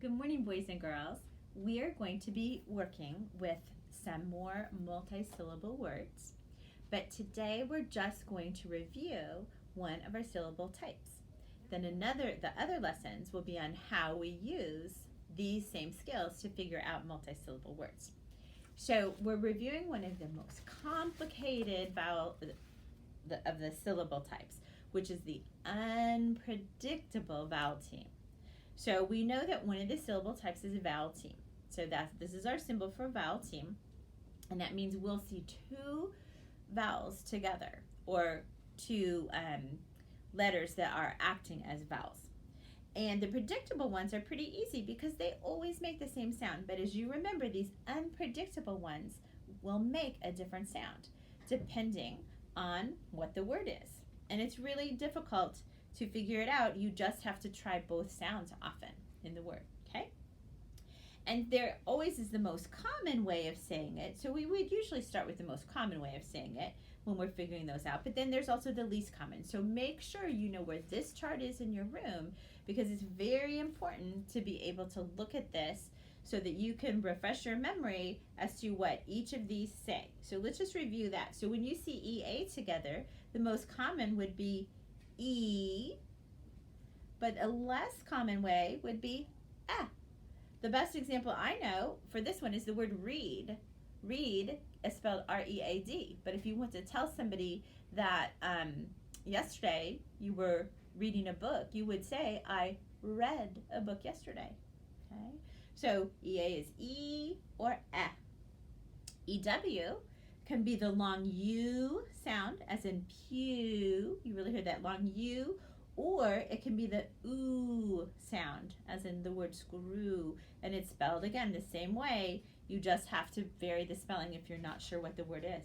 Good morning, boys and girls. We are going to be working with some more multi-syllable words, but today we're just going to review one of our syllable types. Then the other lessons will be on how we use these same skills to figure out multi-syllable words. So we're reviewing one of the most complicated vowel of the syllable types, which is the unpredictable vowel team. So we know that one of the syllable types is a vowel team. So this is our symbol for vowel team, and that means we'll see two vowels together, or two letters that are acting as vowels. And the predictable ones are pretty easy because they always make the same sound. But as you remember, these unpredictable ones will make a different sound depending on what the word is. And it's really difficult to figure it out. You just have to try both sounds often in the word, okay? And there always is the most common way of saying it. So we would usually start with the most common way of saying it when we're figuring those out. But then there's also the least common. So make sure you know where this chart is in your room, because it's very important to be able to look at this so that you can refresh your memory as to what each of these say. So let's just review that. So when you see EA together, the most common would be E, but a less common way would be ah. The best example I know for this one is the word read. Read is spelled R-E-A-D, but if you want to tell somebody that yesterday you were reading a book, you would say, I read a book yesterday. Okay, so EA is E or eh. EW can be the long U sound, as in pew. You really hear that long U. Or it can be the oo sound, as in the word screw. And it's spelled, again, the same way. You just have to vary the spelling if you're not sure what the word is.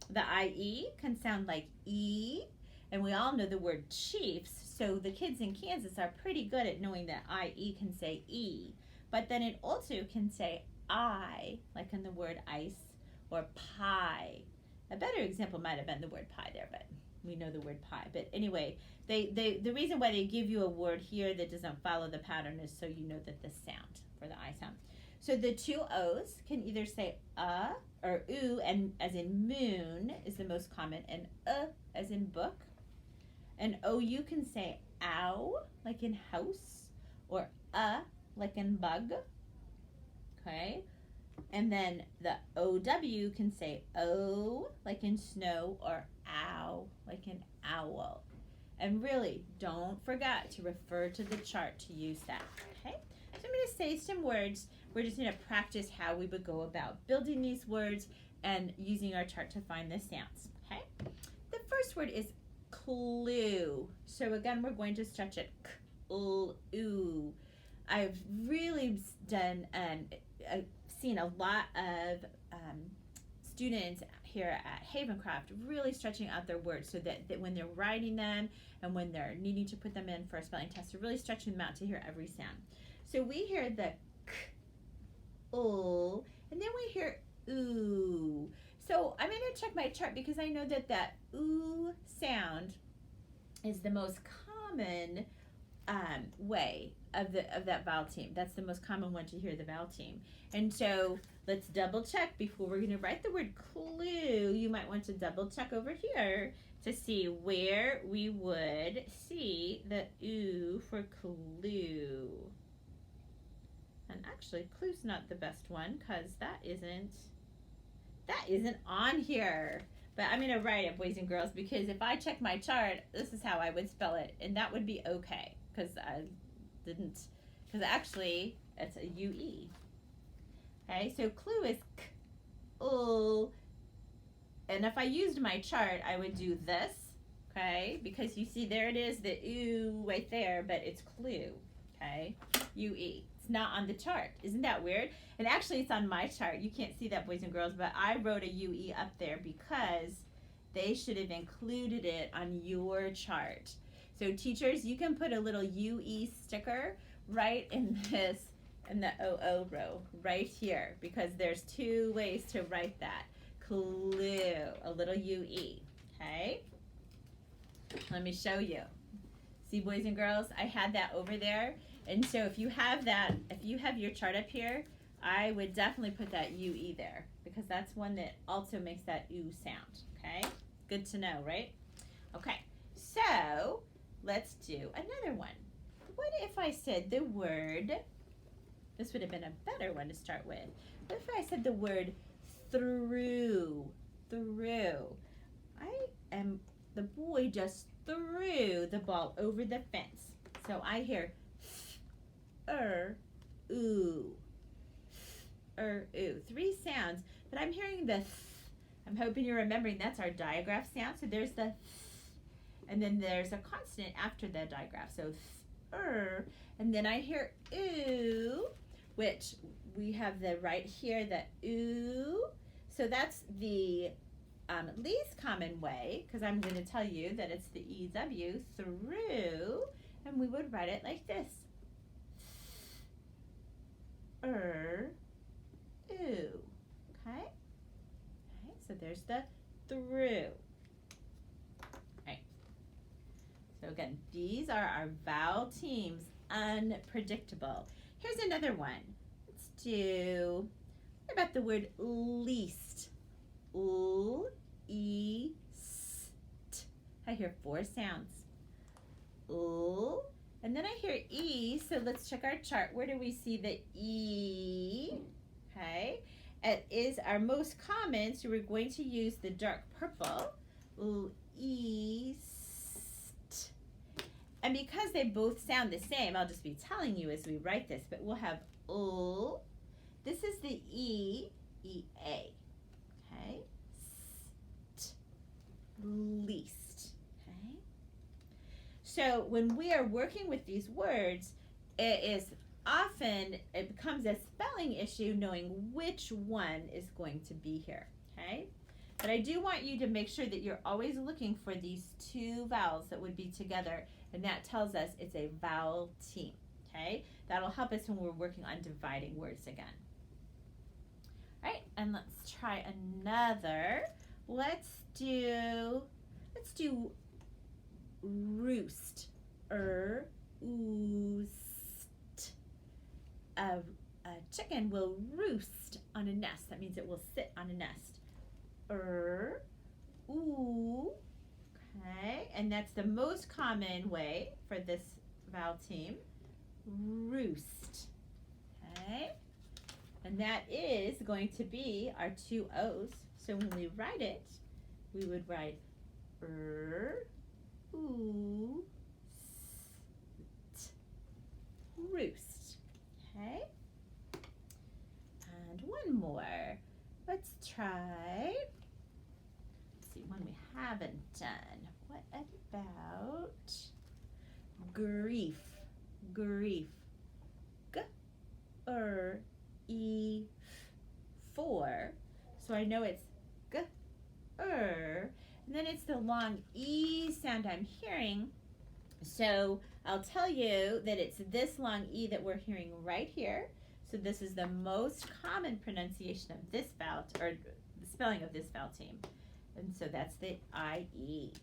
The IE can sound like E. And we all know the word chiefs. So the kids in Kansas are pretty good at knowing that IE can say E. But then it also can say I, like in the word ice, or pie. A better example might have been the word pie there, but we know the word pie. But anyway, the reason why they give you a word here that doesn't follow the pattern is so you know that the sound for the I sound. So the two O's can either say or oo, and as in moon is the most common, and as in book. And OU can say ow, like in house, or like in bug. Okay. And then the OW can say O, like in snow, or ow, like in owl. And really, don't forget to refer to the chart to use that, okay? So I'm going to say some words. We're just going to practice how we would go about building these words and using our chart to find the sounds, okay? The first word is clue. So again, we're going to stretch it k-l-oo. I've really seen a lot of students here at Havencraft really stretching out their words so that when they're writing them and when they're needing to put them in for a spelling test, they're really stretching them out to hear every sound. So we hear the k, and then we hear oo. So I'm going to check my chart because I know that that oo sound is the most common way of that vowel team. That's the most common one to hear the vowel team. And so let's double check before we're going to write the word clue. You might want to double check over here to see where we would see the oo for clue. And actually, clue's not the best one because that isn't on here. But I'm going to write it, boys and girls, because if I check my chart, this is how I would spell it, and that would be okay, because actually it's a UE. Okay, so clue is k, l, and if I used my chart, I would do this, okay, because you see there it is, the oo right there, but it's clue, okay, UE. It's not on the chart. Isn't that weird? And actually it's on my chart. You can't see that, boys and girls, but I wrote a UE up there because they should have included it on your chart. So teachers, you can put a little UE sticker right in the OO row right here, because there's two ways to write that. Clue, a little UE, okay? Let me show you. See, boys and girls, I had that over there And so if you have your chart up here, I would definitely put that UE there because that's one that also makes that oo sound, okay? Good to know, right? Okay, so let's do another one. What if I said the word, this would have been a better one to start with. What if I said the word through? The boy just threw the ball over the fence. So I hear ooh. Ooh. 3 sounds, but I'm hearing the I'm hoping you're remembering that's our digraph sound. So there's the and then there's a consonant after the digraph. So and then I hear ooh, which we have the right here, the ooh. So that's the least common way, because I'm going to tell you that it's the EW, through, and we would write it like this. Ooh. Okay? So there's the through. Right. So again, these are our vowel teams, unpredictable. Here's another one. Let's do, what about the word least? I hear 4 sounds. And then I hear E, so let's check our chart. Where do we see the E? Okay, it is our most common, so we're going to use the dark purple. East. And because they both sound the same, I'll just be telling you as we write this, but we'll have This is the E, E-A. Okay, least. Okay. So when we are working with these words, it becomes a spelling issue knowing which one is going to be here. Okay. But I do want you to make sure that you're always looking for these 2 vowels that would be together, and that tells us it's a vowel team. Okay. That'll help us when we're working on dividing words again. All right, and let's try another. Let's do roost. Oost. A chicken will roost on a nest. That means it will sit on a nest. Ooh. Okay, and that's the most common way for this vowel team. Roost. Okay. And that is going to be our 2 O's. So when we write it, we would write ooh, roost. Okay? And one more. Let's try, one we haven't done. What about grief? Grief. E4. So I know it's and then it's the long E sound I'm hearing. So I'll tell you that it's this long E that we're hearing right here. So this is the most common pronunciation of this vowel, or the spelling of this vowel team. And so that's the I-E.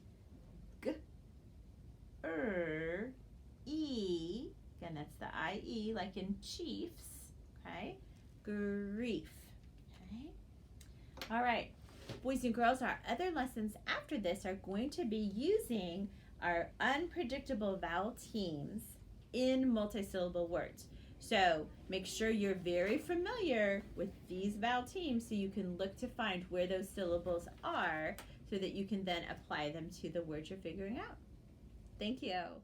E. Again, that's the I-E, like in Chiefs. Okay? Grief. Okay? All right. Boys and girls, our other lessons after this are going to be using our unpredictable vowel teams in multisyllable words. So make sure you're very familiar with these vowel teams so you can look to find where those syllables are so that you can then apply them to the words you're figuring out. Thank you.